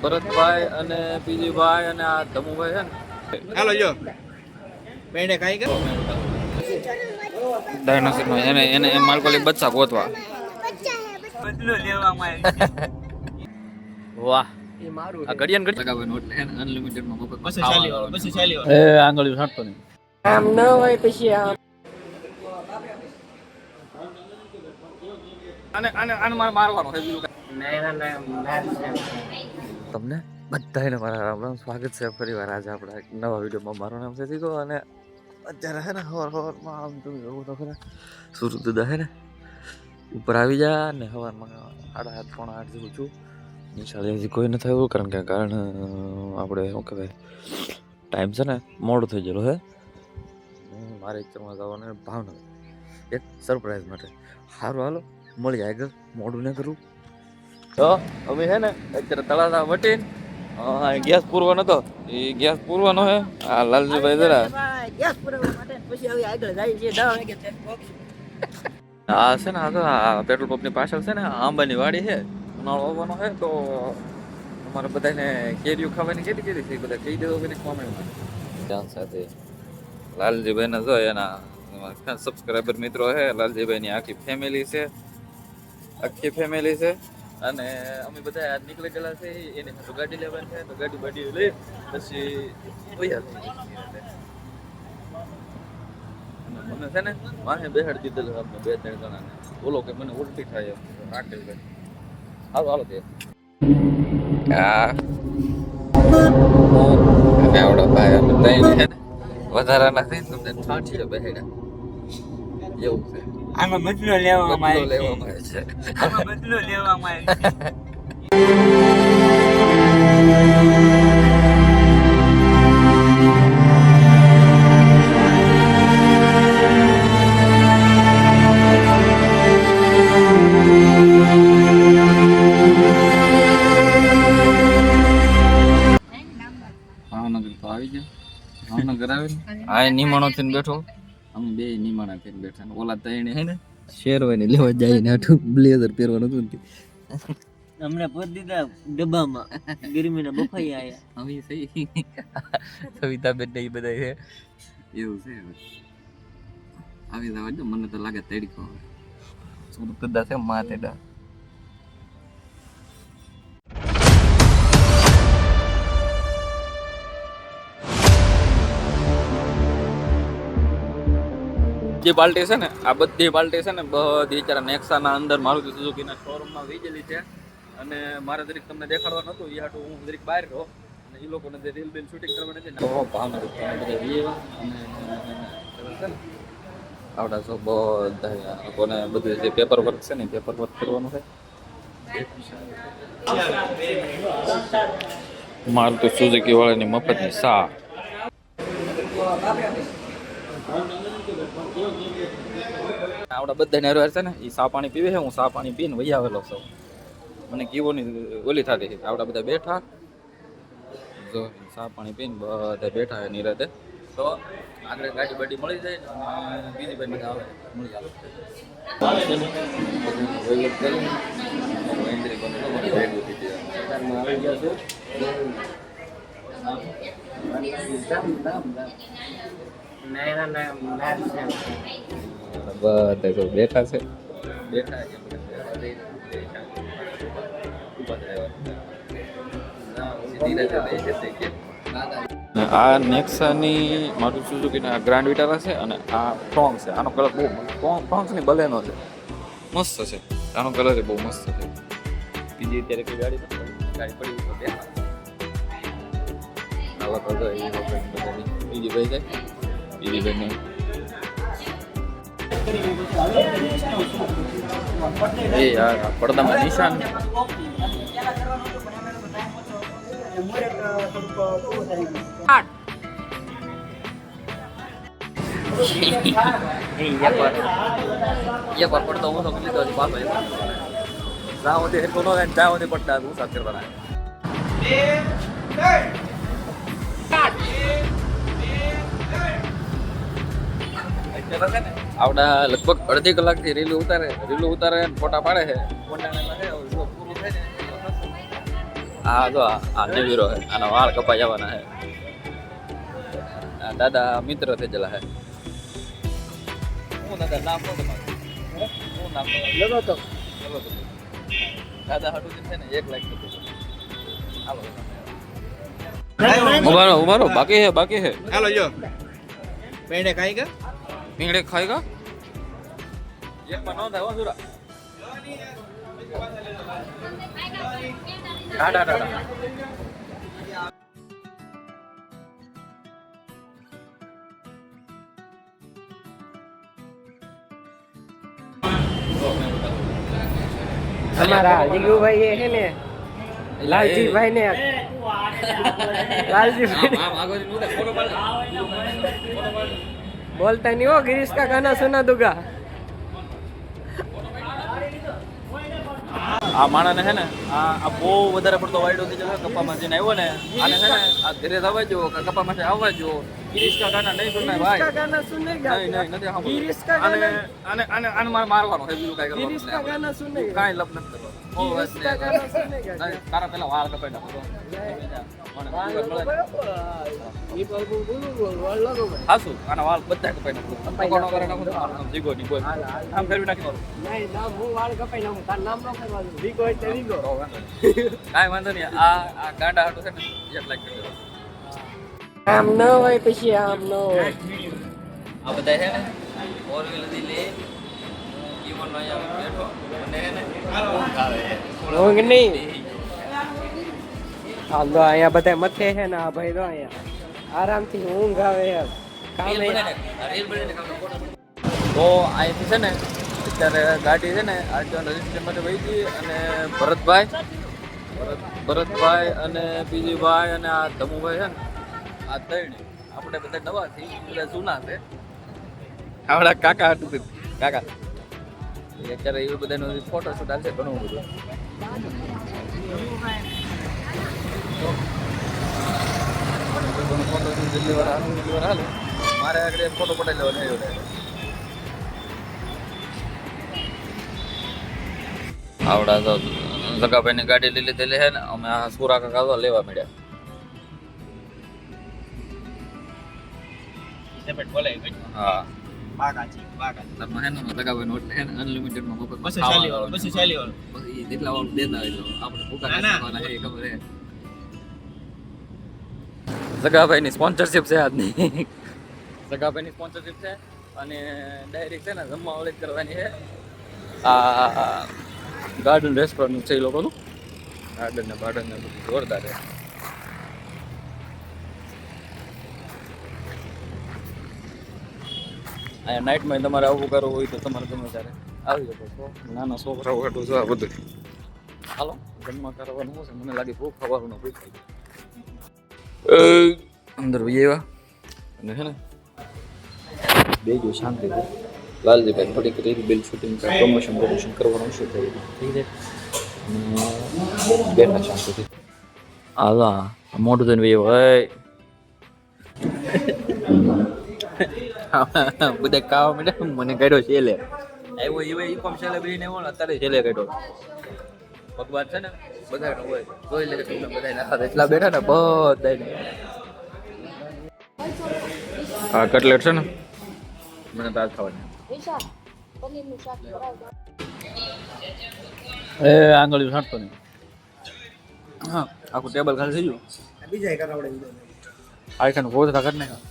ભરતભાઈ અને પીજીભાઈ અને આ ધમુભાઈ છે ને. હાલો જો બેને કાઈ કે ડાયનોસોર એને એને માલકોલી બચ્ચા ગોતવા. બદલો લેવામાં વાહ એ મારું આ ઘડિયાન ઘડી લગાવવાનો એટલે અનલિમિટેડ માં મફત બસ ચાલી એ આંગળીઓ છાંટતો નહીં આમ ન હોય પછી આમ આને આને આને મારે મારવાનો છે બીજું તમને બધાને મારા રામ રામ સ્વાગત છે ફરીવાર આજે આપણા એક નવા વિડીયોમાં. મારું નામ છે જીગો અને અત્યારે હે ને હવારમાં આમ તમે જોવો તો ખરા સુરત દા હે ને ઉપર આવી જા ને હવારમાં 8:30 પોણા 8 જેવું છું. નિશાળે હજી કોઈ નથી આવ્યું કારણ આપણે શું કહેવાય ટાઈમ છે ને મોડું થઈ ગયેલું હે. મારે એકચરમાં જવાનું ભાવનગર એક સરપ્રાઈઝ માટે. સારું હાલો મળી આગળ મોડું ન કરું. તો અમે છે ને અત્યારે તળાજા વટીને ગેસ પૂરવાનો હતો એ ગેસ પૂરવાનો હે. આ લાલજીભાઈ જરા ગેસ પુરવવા માટે પછી હવે આગળ જાય છે 10 વાગે આ છે ને આ પેટ્રોલ પંપની પાછળ છે ને આંબાની વાડી છે. ઉનાળો આવવાનો છે તો અમારે બધાને કેરીઓ ખાવાની કેટલી છે બધા કહી દેવો કે ત્યાં સાથે લાલજીભાઈને જો એના સબસ્ક્રાઈબર મિત્રો છે. લાલજીભાઈની આખી ફેમિલી છે અને અમે બધા નીકળી ગયેલા છે. એને ગાડી લેવાની છે તો ગાડી લઈ પછી મને છે ને વાહે બેહાડી દીધેલું આપણે 2-3 જણાને. બોલો કે મને ઉલટી થાય એમ રાખેલ છે. હાલો તે આવડો ભાઈ અમે તઈને છે ને વધારાના થઈ તમને ઠાઠીએ બેહાડ્યા એવું છે. આમાં બદલો લેવામાં આવે છે. આમાં બદલો લેવામાં આવે ભાવનગર તો આવી ગયા. ભાવનગર આવીને આ નિમાણો થઈને બેઠો. અમે બે નિમાણા થઈને બેઠા. ઓલા તઈને હે ને શેરવાની લેવા જાય ને આઠું બ્લેઝર પહેરવાનું હતું ને હમણાં પોત દીધા ડબ્બામાં ગરમીના બફાઈ આયા હવે સહી સવિતાબેન ને એ બધા છે એવું છે. આવી જવા દો મને તો લાગે તડકો સુરત કદા છે માથેડા. જે બાલ્ટી છે ને આ બધી બાલ્ટી છે ને બધી અત્યારે નેક્સાના અંદર મારુતિ સુઝુકીના શોરૂમમાં વેચેલી છે. અને મારે જરીક તમને દેખાડવા નતું એ હાટું હું જરીક બહાર રહો અને એ લોકોને જે રીલ બિલ શૂટિંગ કરવાની હતી ને ભાવનગર બધા અને છે ને આવડા છો બધા લોકોને બધું જે પેપર વર્ક છે ને પેપર વર્ક કરવાનું છે. મારુતિ સુઝુકી વાળાની મફતની સા આવડા બધા હેરવાર છે ને એ સા પાણી પીવે છે. હું સા પાણી પીને વહી આવેલો છું. મને કીવોની ઓલી થતી હતી. આવડા બધા બેઠા જો સા પાણી પીને બધા બેઠા છે નિરાતે. તો આગળ ગાડી બાડી મળી જાય ને બીજી ભાઈ બધા આવે મળી આવે. બધા બેઠા છે આ નેક્સાની મારુતિ સુઝુકીના ગ્રાન્ડ વિટારા છે અને આ ફ્રોન્ક છે. આનો કલર બહુ ફ્રોન્ક્સની બલેનો છે મસ્ત છે. આનો કલર બહુ મસ્ત છે. બીજી અત્યારે કોઈ ગાડી પડી તો ત્યાં આવા કલર બીજી ભાઈ જાય બીજી ભાઈને એ યાર પડદામાં નિશાન એક વાર પડતો હું તો લીધો પાછો જાઓ તે એટલું ન જાઓ તે પડતા હું સાથ કરવાના આવડા લગભગ અડધી કલાકથી રીલું ઉતારે ફોટા પાડે છે. પૂરું થાય ને આ જો આ દેવીરો હે આના વાળ કપાઈ જવાના હે આ દાદા મિત્ર થઈ ગયેલા હે હું દાદા નામ શું તમારું શું નામ લગો તો દાદા હાટુ છે ને 1 લાખ કીધું હાલો ઉભારો બાકી હે હાલો જો પેંડે ખાઈ પીંગડે ખાएगा एक में नौ था वो सुरा टाटा हमारा जीगू भाई ये है ने लालजी भाई ने लालजी भाई बोलता नहीं हो गिरीश का गाना सुना दूंगा આ માણસને છે ને આ બહુ વધારે પડતો વાયડો થઈ જશે કપામાં જઈને આવ્યો ને આને છે ને આ ઘરે આવવા જો કપામાંથી આવવા જો ગિરીશ કા ગાના નહીં સુનના ભાઈ का गाना सुनेगा નહીં નથી સાંભળવું. गिरीश का આને गाना આને મારે મારવાનો છે બીજું કાંઈ गिरीश का કરવાનું गाना નહીં. सुनेगा કાંઈ લપ નથી કરવાનો. બહુ વાત गिरीश का નહીં. गाना सुनेगा નહીં, તારા પેલા વાળ કપાઈ નાખો ये बाबू बोलो लगो भाई હાસુ આના વાળ બધા કપાઈ નાખો પકોડો કરે નાખો તો મારું નામ જીગો ની બોલ આમ ફેરવી નાખી દો नहीं नाम वो वाल कपाई नाम तार नाम नो करवा दो वीगो है ते वीगो કાંઈ વાંધો નહીં આ ગાંડા હાટું છે ને 1 લાખ કરી દેવાનો. આમ ન હોય પછી આમ ન હોય આ બધા છે ને ફોર વ્હીલ થી લે ઈવન નો અહીંયા બેઠો અને છે ને ઊંઘ આવે ઊંઘ નહીં હાલ તો અહીંયા બધા મથે છે ને આ ભાઈ તો અહીંયા આરામથી ઊંઘ આવે યાર કામે તો અહીંથી છે ને અત્યારે ગાડી છે ને આરટીઓ રજીસ્ટ્રેશન માટે વહી ગઈ અને ભરતભાઈ અને પીજીભાઈ અને આ ધમુભાઈ છે ને આ ત્રણ આપણે બધા નવા થી બધા જૂના છે આપણા કાકા હતું કાકા અત્યારે એ બધાનો ફોટોશૂટ આવશે ઘણું બધું ફોટોશૂટ જેટલી વાર હાલે મારે આગળ એક ફોટો પટાઈ લેવાનો આવડા તો જગાભાઈની ગાડી લઈ લીધેલી છે ને અમે આ સુરા કાકા તો લેવા મળ્યા હા તમે હે ને જગાભાઈ નો એટલે અનલિમિટેડ માં મફત બસો ચાલી વાળો પછી જેટલા વાળું દેતા હોય તો આપણે ભૂકા નાખવાના છે એ ખબર હે જગાભાઈની સ્પોન્સરશિપ છે આજની જગાભાઈની સ્પોન્સરશિપ છે અને ડાયરેક્ટ છે ને જમવા વાળી કરવાની છે આ ગાર્ડન રેસ્ટોરન્ટ છે એ લોકોનું ગાર્ડન ને બધું જોરદાર છે અહીંયા નાઇટમાં તમારે આવું કરવું હોય તો તમારે ગમે ત્યારે આવી શકો છો નાના છોકરાઓ હાટું છે આ બધું હાલો જમવા કરવાનું છે મને લાગે ભૂખ ખાવાનું ભૂખ અંદર એવા અને હે ને બેજો શાંતિથી લાલજીભાઈ થોડીક રીલ બિલ શૂટિંગ પ્રમોશન કરવાનું શું થઈ ઠીક છે બેઠા શાંતિથી હા મોટું થઈને ભાઈ હોય બધા ખાવા માંડે મને કાઢ્યો છેલ્લે આવ્યો એવા ઈ કોમ છેલ્લે બેહીને આવ્યો ને અત્યારે છેલ્લે કાઢ્યો ભગવાન છે ને બધાનો હોય જોઈ લે કે બધા નાખા એટલા બેઠા ને બધાને આ કટલેટ છે ને મને તો આજ ખાવાની એ આંગળી છાંટતો નહીં હા આખું ટેબલ ખાલી થઈ ગયું બીજા કરાવડે આ ખાને ગોધરા કરી નાખા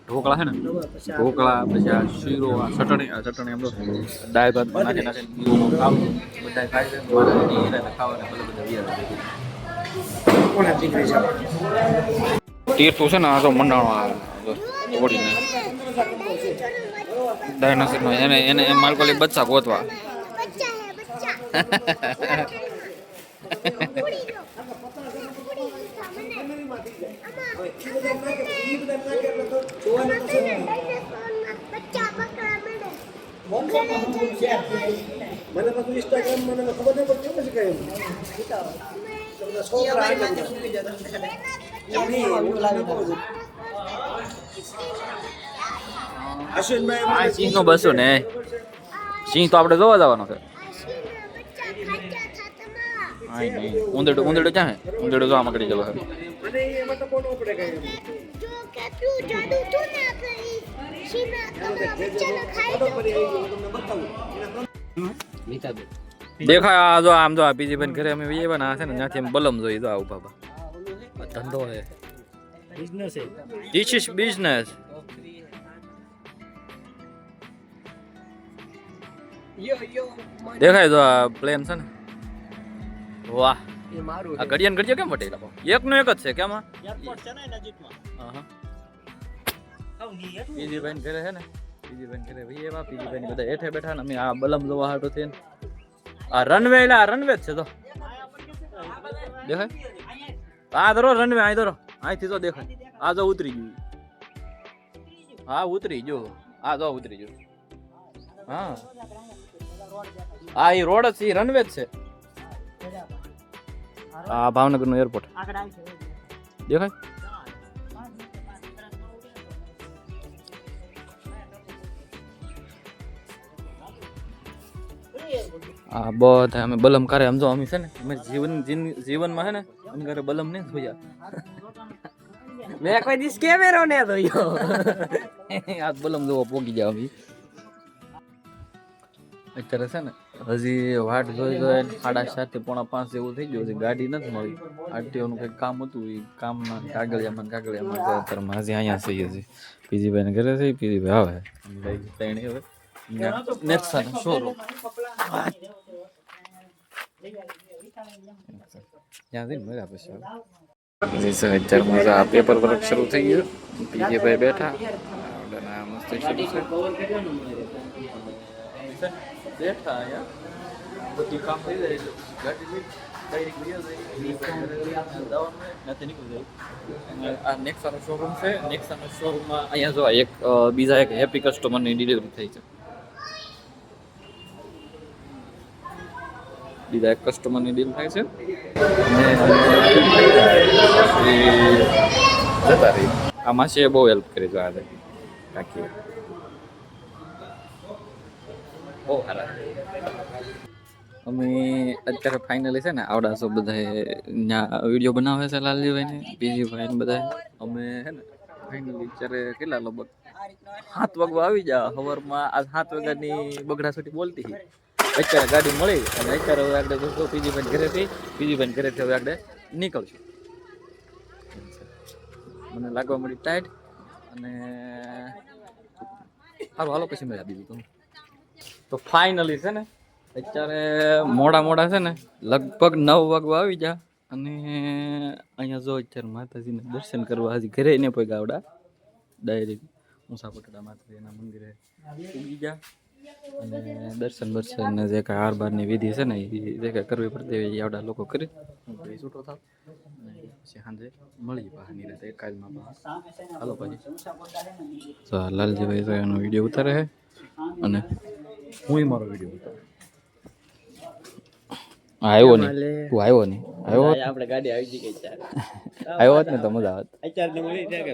ઢોકળા છે ને ઢોકળા પછી આ શીરો આ ચટણી એમ દાળ ભાત નાખી ખાવું બધા ખાય છે ખાવાના બધા તીર્થું છે ને આ તો મંડાણો ઓડીને ડાયનાસોરનો એને માલકોલી બચ્ચા ગોતવા મને પાછું ઇન્સ્ટાગ્રામ મને ખબર નહીં પડતી પછી કઈ અશ્વિનભાઈ સિંહ નો બસો ને સિંહ તો આપણે જોવા જવાનો છે આય નહીં ઊંધેડો ક્યાં હે ઊંધેડો જો આમાં કરી ગયેલો હે અને એમાં તો કોણ ઉપડે કઈ જો કેટલું જાદુ તું ના કરી શીના કમરા બચ્ચાને ખાઈ દો દેખાય આ જો આમ જો આ બીજી બેન ઘરે અમે વઈએ ને આ છે ને ત્યાંથી એમ બલમ જોઈ જો આવું બાબા આ ધંધો હે બિઝનેસ છે ધીસ ઇઝ બિઝનેસ યો દેખાય જો આ પ્લેન છે ને વાહ એ મારું આ ઘડિયાળ ઘડિયા કેમ વટેલા એકનો એક જ છે કેમ આ એરપોર્ટ છે ને નજીકમાં હા બીજી બેન ઘરે છે ને બીજી બેન ઘરે ભાઈ એવા બીજી બેન બધા હેઠે બેઠા ને અમે આ બલમ જોવા હાટો થઈને આ રનવે એટલે આ રનવે જ છે તો દેખાય આ ધરો રનવે આ ધરો અહીંથી તો દેખાય આ જો ઉતરી ગયું હા ઉતરી ગયો આ જો ઉતરી ગયું હા આ એ રોડ જ છે ઈ રનવે જ છે આ ભાવનગર નું એરપોર્ટ દેખાય આ બધા અમે બલમ કરે સમજો અમે છે ને અમે જીવનમાં છે ને અમે ઘરે બલમ નહીં જોયા મેં કોઈ દિવસ કેમેરો ને જોયો આ બલમ જોવા પોગી જાવ અમે અત્યારે છે ને હજી વાટ જોઈ 7:30 થી 4:30 જેવું થઈ ગયું છે ગાડી નથી મળી આરટીઓનું કંઈક કામ હતું એ કામમાં કાગળિયામાં અત્યારે હજી અહીંયા છીએ હજી પીજીભાઈ ઘરે છે પીજીભાઈ આવે તેણી હવે નેક્સાનો શોરૂમ ત્યાંથી મળ્યા પછી અત્યારમાં આ પેપર વર્ક શરૂ થઈ ગયું પીજીભાઈ બેઠા મસ્ત શરૂ છે બેઠા અહીંયા બધું કામ થઈ જાય ગાડી નથી નીકળી જાય આ નેક્સાનો શોરૂમ છે નેક્સાનો શોરૂમમાં અહીંયા જો એક બીજા એક હેપી કસ્ટમરની ડિલિવરી થઈ છે બીજા એક કસ્ટમરની ડીલ થાય છે અને જતા રહી આ માસીએ બહુ હેલ્પ કરી છે આજે કાકી બહુ સારા અમે અત્યારે ફાઇનલી છે ને આવડાસો બધા વિડીયો બનાવે છે લાલજીભાઈ ને બીજીભાઈ ને બધા અમે છે ને ફાઇનલી અત્યારે કેટલા લગભગ 7 વાગવા આવી જા સવારમાં આ 7 વાગ્યાની બગડા છોટી બોલતી હતી અત્યારે ગાડી મળી અને અત્યારે હવે આગળ દોસ્તો પીજીભાઈ ઘરેથી હવે આગળ નીકળશું મને લાગવા મળી ટાઈટ અને સારું હાલો પછી મળ્યા બીજું તો ફાઇનલી છે ને અત્યારે મોડા છે ને લગભગ 9 વાગવા આવી જા અને અહીંયા જો અત્યારે માતાજીને દર્શન કરવા હજી ઘરે ને પગ્યા આવડા ડાયરેક્ટ મુસાપટડા માતાજીના મંદિરે ઉગી જા અને દર્શન ને જે કાંઈ હાર બારની વિધિ છે ને એ જે કાંઈ કરવી પડતી હોય એ આવડા લોકો કરી હું છૂટો થાવ અને પછી સાંજે મળી પાછા રહેતા કાલમાં હાલો પછી તો લાલજીભાઈ તો એનો વિડીયો ઉતારે છે અને હું મારો વિડીયો ઉતારું આવ્યો નહીં તું આવ્યો નહીં આવ્યો આપણે ગાડી આવી ગઈ ચાર આવ્યો હોત ને તો મજા આવત અત્યારે મળી જાય કે